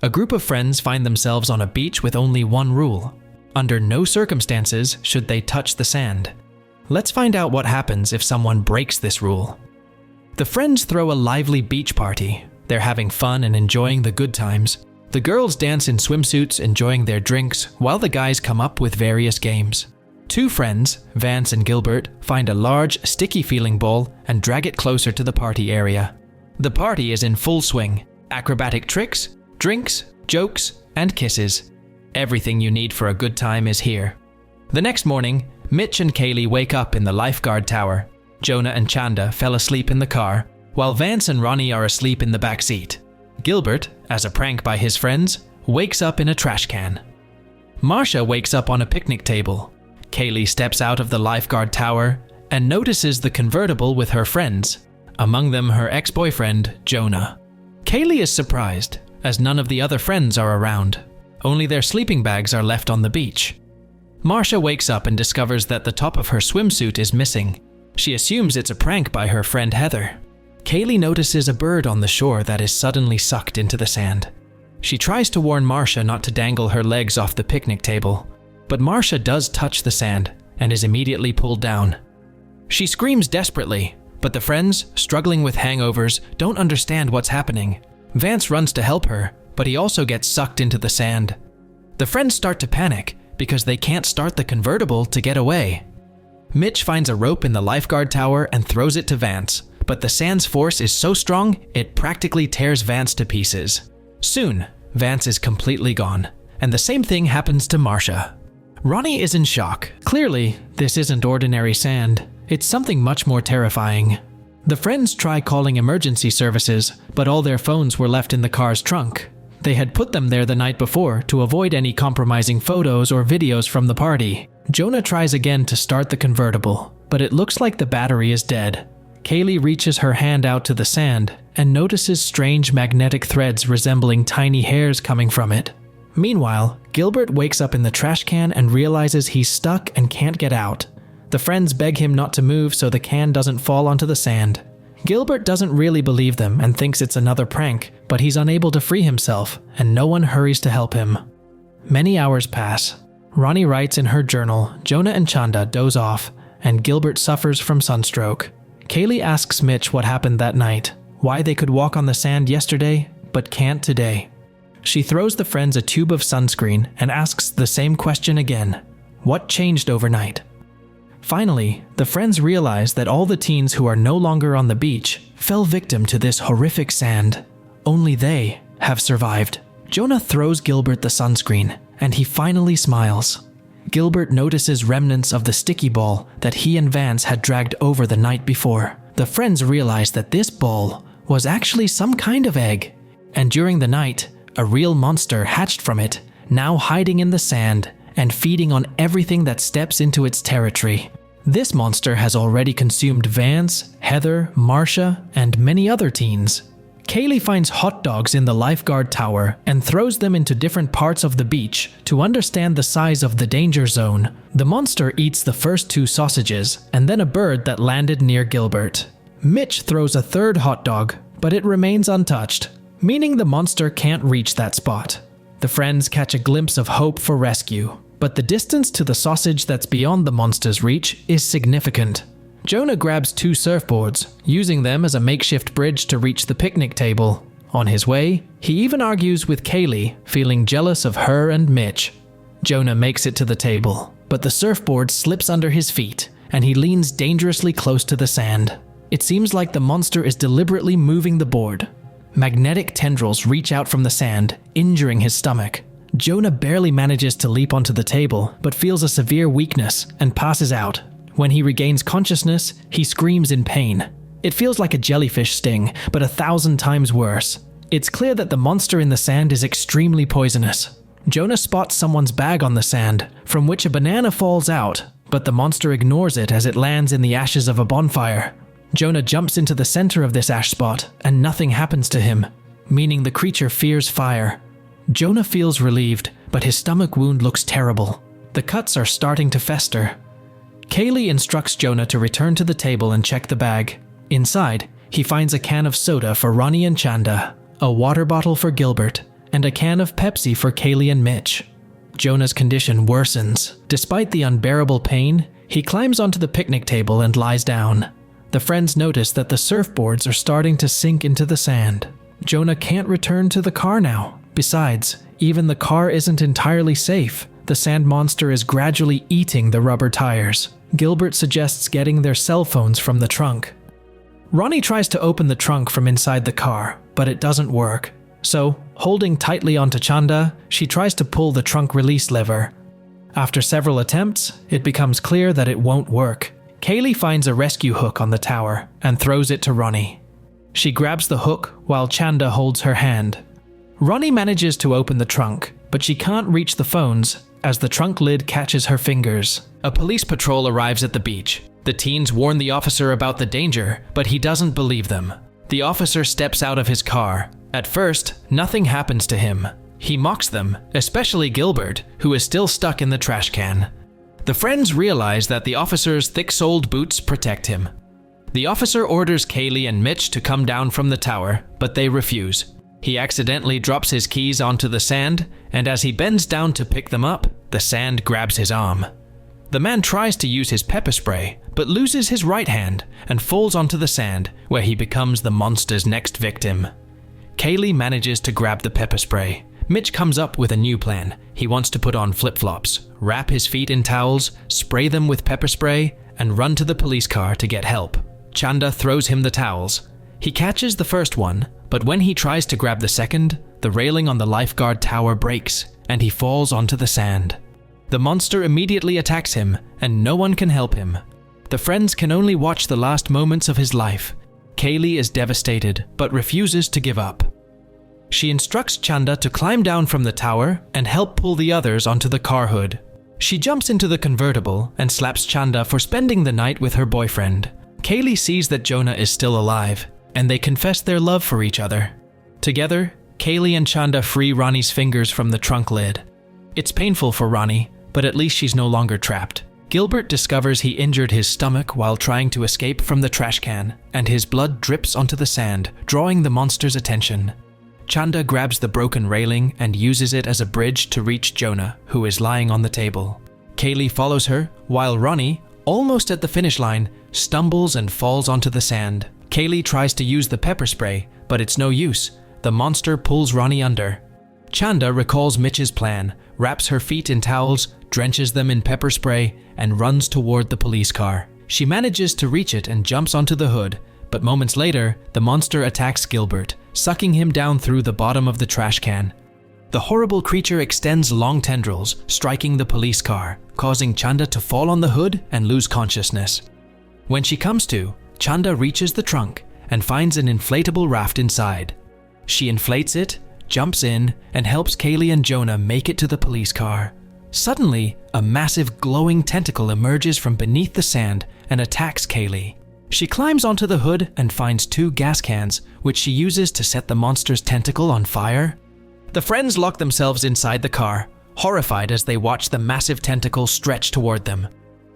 A group of friends find themselves on a beach with only one rule. Under no circumstances should they touch the sand. Let's find out what happens if someone breaks this rule. The friends throw a lively beach party. They're having fun and enjoying the good times. The girls dance in swimsuits, enjoying their drinks, while the guys come up with various games. Two friends, Vance and Gilbert, find a large, sticky-feeling ball and drag it closer to the party area. The party is in full swing. Acrobatic tricks, drinks, jokes, and kisses. Everything you need for a good time is here. The next morning, Mitch and Kaylee wake up in the lifeguard tower. Jonah and Chanda fell asleep in the car, while Vance and Ronnie are asleep in the back seat. Gilbert, as a prank by his friends, wakes up in a trash can. Marcia wakes up on a picnic table. Kaylee steps out of the lifeguard tower and notices the convertible with her friends, among them her ex-boyfriend, Jonah. Kaylee is surprised, as none of the other friends are around. Only their sleeping bags are left on the beach. Marcia wakes up and discovers that the top of her swimsuit is missing. She assumes it's a prank by her friend Heather. Kaylee notices a bird on the shore that is suddenly sucked into the sand. She tries to warn Marcia not to dangle her legs off the picnic table, but Marcia does touch the sand and is immediately pulled down. She screams desperately, but the friends, struggling with hangovers, don't understand what's happening. Vance runs to help her, but he also gets sucked into the sand. The friends start to panic because they can't start the convertible to get away. Mitch finds a rope in the lifeguard tower and throws it to Vance, but the sand's force is so strong it practically tears Vance to pieces. Soon, Vance is completely gone, and the same thing happens to Marcia. Ronnie is in shock. Clearly, this isn't ordinary sand. It's something much more terrifying. The friends try calling emergency services, but all their phones were left in the car's trunk. They had put them there the night before to avoid any compromising photos or videos from the party. Jonah tries again to start the convertible, but it looks like the battery is dead. Kaylee reaches her hand out to the sand and notices strange magnetic threads resembling tiny hairs coming from it. Meanwhile, Gilbert wakes up in the trash can and realizes he's stuck and can't get out. The friends beg him not to move so the can doesn't fall onto the sand. Gilbert doesn't really believe them and thinks it's another prank, but he's unable to free himself, and no one hurries to help him. Many hours pass. Ronnie writes in her journal, Jonah and Chanda doze off, and Gilbert suffers from sunstroke. Kaylee asks Mitch what happened that night, why they could walk on the sand yesterday, but can't today. She throws the friends a tube of sunscreen and asks the same question again, what changed overnight? Finally, the friends realize that all the teens who are no longer on the beach fell victim to this horrific sand. Only they have survived. Jonah throws Gilbert the sunscreen, and he finally smiles. Gilbert notices remnants of the sticky ball that he and Vance had dragged over the night before. The friends realize that this ball was actually some kind of egg, and during the night, a real monster hatched from it, now hiding in the sand and feeding on everything that steps into its territory. This monster has already consumed Vance, Heather, Marcia, and many other teens. Kaylee finds hot dogs in the lifeguard tower and throws them into different parts of the beach to understand the size of the danger zone. The monster eats the first 2 sausages and then a bird that landed near Gilbert. Mitch throws a third hot dog, but it remains untouched, meaning the monster can't reach that spot. The friends catch a glimpse of hope for rescue, but the distance to the sausage that's beyond the monster's reach is significant. Jonah grabs 2 surfboards, using them as a makeshift bridge to reach the picnic table. On his way, he even argues with Kaylee, feeling jealous of her and Mitch. Jonah makes it to the table, but the surfboard slips under his feet, and he leans dangerously close to the sand. It seems like the monster is deliberately moving the board. Magnetic tendrils reach out from the sand, injuring his stomach. Jonah barely manages to leap onto the table, but feels a severe weakness and passes out. When he regains consciousness, he screams in pain. It feels like a jellyfish sting, but 1,000 times worse. It's clear that the monster in the sand is extremely poisonous. Jonah spots someone's bag on the sand, from which a banana falls out, but the monster ignores it as it lands in the ashes of a bonfire. Jonah jumps into the center of this ash spot, and nothing happens to him, meaning the creature fears fire. Jonah feels relieved, but his stomach wound looks terrible. The cuts are starting to fester. Kaylee instructs Jonah to return to the table and check the bag. Inside, he finds a can of soda for Ronnie and Chanda, a water bottle for Gilbert, and a can of Pepsi for Kaylee and Mitch. Jonah's condition worsens. Despite the unbearable pain, he climbs onto the picnic table and lies down. The friends notice that the surfboards are starting to sink into the sand. Jonah can't return to the car now. Besides, even the car isn't entirely safe. The sand monster is gradually eating the rubber tires. Gilbert suggests getting their cell phones from the trunk. Ronnie tries to open the trunk from inside the car, but it doesn't work. So, holding tightly onto Chanda, she tries to pull the trunk release lever. After several attempts, it becomes clear that it won't work. Kaylee finds a rescue hook on the tower and throws it to Ronnie. She grabs the hook while Chanda holds her hand. Ronnie manages to open the trunk, but she can't reach the phones as the trunk lid catches her fingers. A police patrol arrives at the beach. The teens warn the officer about the danger, but he doesn't believe them. The officer steps out of his car. At first, nothing happens to him. He mocks them, especially Gilbert, who is still stuck in the trash can. The friends realize that the officer's thick-soled boots protect him. The officer orders Kaylee and Mitch to come down from the tower, but they refuse. He accidentally drops his keys onto the sand, and as he bends down to pick them up, the sand grabs his arm. The man tries to use his pepper spray, but loses his right hand and falls onto the sand, where he becomes the monster's next victim. Kaylee manages to grab the pepper spray. Mitch comes up with a new plan. He wants to put on flip-flops, wrap his feet in towels, spray them with pepper spray, and run to the police car to get help. Chanda throws him the towels. He catches the first one, but when he tries to grab the second, the railing on the lifeguard tower breaks, and he falls onto the sand. The monster immediately attacks him, and no one can help him. The friends can only watch the last moments of his life. Kaylee is devastated, but refuses to give up. She instructs Chanda to climb down from the tower and help pull the others onto the car hood. She jumps into the convertible and slaps Chanda for spending the night with her boyfriend. Kaylee sees that Jonah is still alive, and they confess their love for each other. Together, Kaylee and Chanda free Ronnie's fingers from the trunk lid. It's painful for Ronnie, but at least she's no longer trapped. Gilbert discovers he injured his stomach while trying to escape from the trash can, and his blood drips onto the sand, drawing the monster's attention. Chanda grabs the broken railing and uses it as a bridge to reach Jonah, who is lying on the table. Kaylee follows her, while Ronnie, almost at the finish line, stumbles and falls onto the sand. Kaylee tries to use the pepper spray, but it's no use. The monster pulls Ronnie under. Chanda recalls Mitch's plan, wraps her feet in towels, drenches them in pepper spray, and runs toward the police car. She manages to reach it and jumps onto the hood, but moments later, the monster attacks Gilbert, sucking him down through the bottom of the trash can. The horrible creature extends long tendrils, striking the police car, causing Chanda to fall on the hood and lose consciousness. When she comes to, Chanda reaches the trunk and finds an inflatable raft inside. She inflates it, jumps in, and helps Kaylee and Jonah make it to the police car. Suddenly, a massive glowing tentacle emerges from beneath the sand and attacks Kaylee. She climbs onto the hood and finds 2 gas cans, which she uses to set the monster's tentacle on fire. The friends lock themselves inside the car, horrified as they watch the massive tentacle stretch toward them.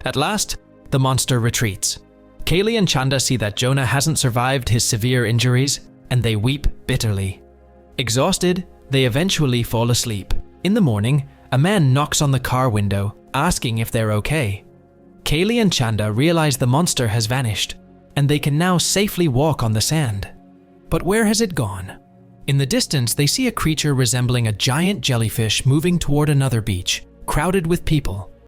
At last, the monster retreats. Kaylee and Chanda see that Jonah hasn't survived his severe injuries, and they weep bitterly. Exhausted, they eventually fall asleep. In the morning, a man knocks on the car window, asking if they're okay. Kaylee and Chanda realize the monster has vanished, and they can now safely walk on the sand. But where has it gone? In the distance, they see a creature resembling a giant jellyfish moving toward another beach, crowded with people.